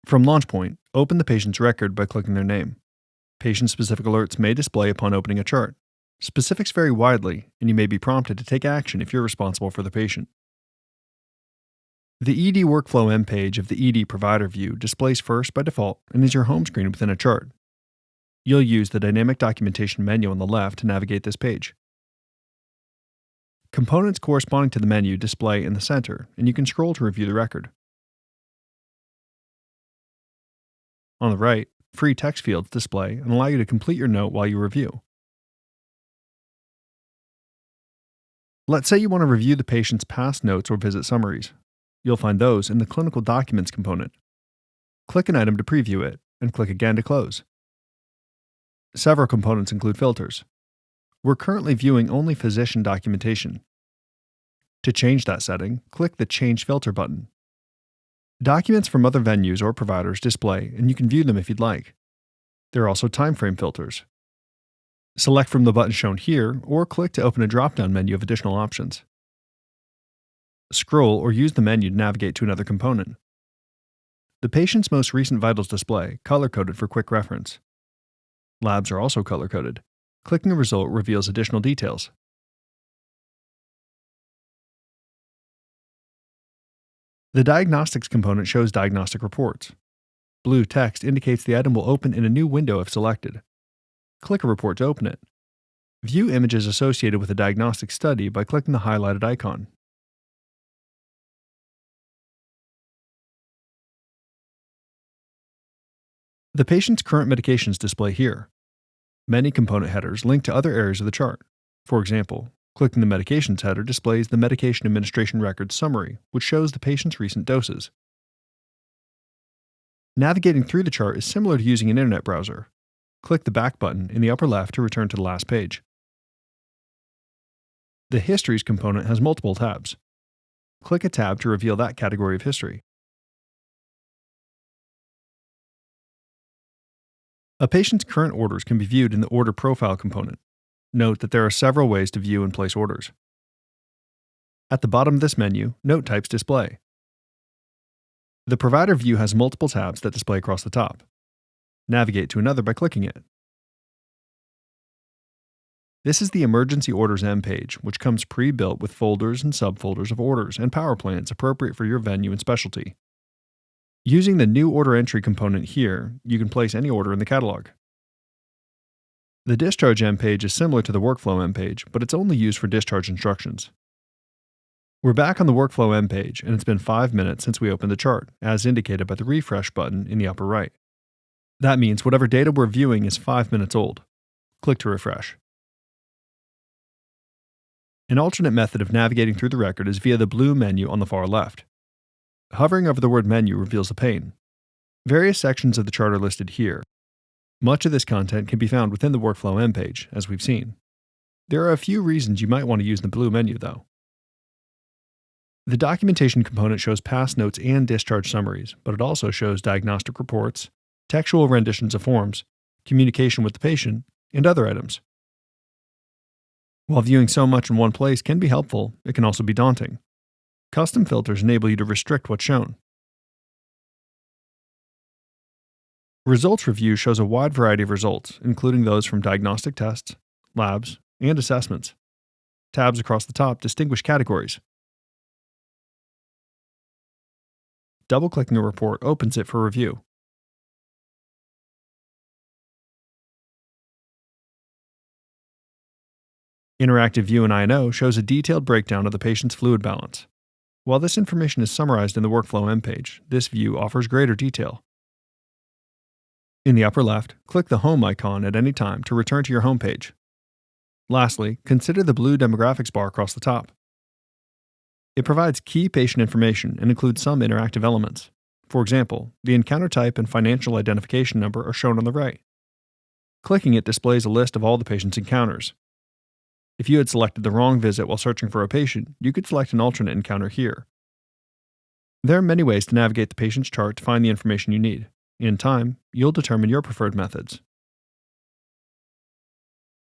From Launchpoint, open the patient's record by clicking their name. Patient-specific alerts may display upon opening a chart. Specifics vary widely, and you may be prompted to take action if you're responsible for the patient. The ED Workflow MPage of the ED Provider view displays first by default and is your home screen within a chart. You'll use the Dynamic Documentation menu on the left to navigate this page. Components corresponding to the menu display in the center, and you can scroll to review the record. On the right, free text fields display and allow you to complete your note while you review. Let's say you want to review the patient's past notes or visit summaries. You'll find those in the Clinical Documents component. Click an item to preview it, and click again to close. Several components include filters. We're currently viewing only physician documentation. To change that setting, click the Change Filter button. Documents from other venues or providers display, and you can view them if you'd like. There are also timeframe filters. Select from the button shown here, or click to open a drop-down menu of additional options. Scroll or use the menu to navigate to another component. The patient's most recent vitals display, color-coded for quick reference. Labs are also color-coded. Clicking a result reveals additional details. The Diagnostics component shows diagnostic reports. Blue text indicates the item will open in a new window if selected. Click a report to open it. View images associated with a diagnostic study by clicking the highlighted icon. The patient's current medications display here. Many component headers link to other areas of the chart. For example, clicking the Medications header displays the Medication Administration Records summary, which shows the patient's recent doses. Navigating through the chart is similar to using an internet browser. Click the Back button in the upper left to return to the last page. The Histories component has multiple tabs. Click a tab to reveal that category of history. A patient's current orders can be viewed in the Order Profile component. Note that there are several ways to view and place orders. At the bottom of this menu, note types display. The Provider view has multiple tabs that display across the top. Navigate to another by clicking it. This is the Emergency Orders MPage, which comes pre-built with folders and subfolders of orders and power plans appropriate for your venue and specialty. Using the New Order Entry component here, you can place any order in the catalog. The Discharge MPage is similar to the Workflow MPage, but it's only used for discharge instructions. We're back on the Workflow MPage, and it's been 5 minutes since we opened the chart, as indicated by the Refresh button in the upper right. That means whatever data we're viewing is 5 minutes old. Click to refresh. An alternate method of navigating through the record is via the blue menu on the far left. Hovering over the word menu reveals a pane. Various sections of the chart are listed here. Much of this content can be found within the Workflow MPage, as we've seen. There are a few reasons you might want to use the blue menu, though. The Documentation component shows past notes and discharge summaries, but it also shows diagnostic reports, textual renditions of forms, communication with the patient, and other items. While viewing so much in one place can be helpful, it can also be daunting. Custom filters enable you to restrict what's shown. Results Review shows a wide variety of results, including those from diagnostic tests, labs, and assessments. Tabs across the top distinguish categories. Double-clicking a report opens it for review. Interactive View in I&O shows a detailed breakdown of the patient's fluid balance. While this information is summarized in the Workflow MPage, this view offers greater detail. In the upper left, click the Home icon at any time to return to your home page. Lastly, consider the blue demographics bar across the top. It provides key patient information and includes some interactive elements. For example, the encounter type and financial identification number are shown on the right. Clicking it displays a list of all the patient's encounters. If you had selected the wrong visit while searching for a patient, you could select an alternate encounter here. There are many ways to navigate the patient's chart to find the information you need. In time, you'll determine your preferred methods.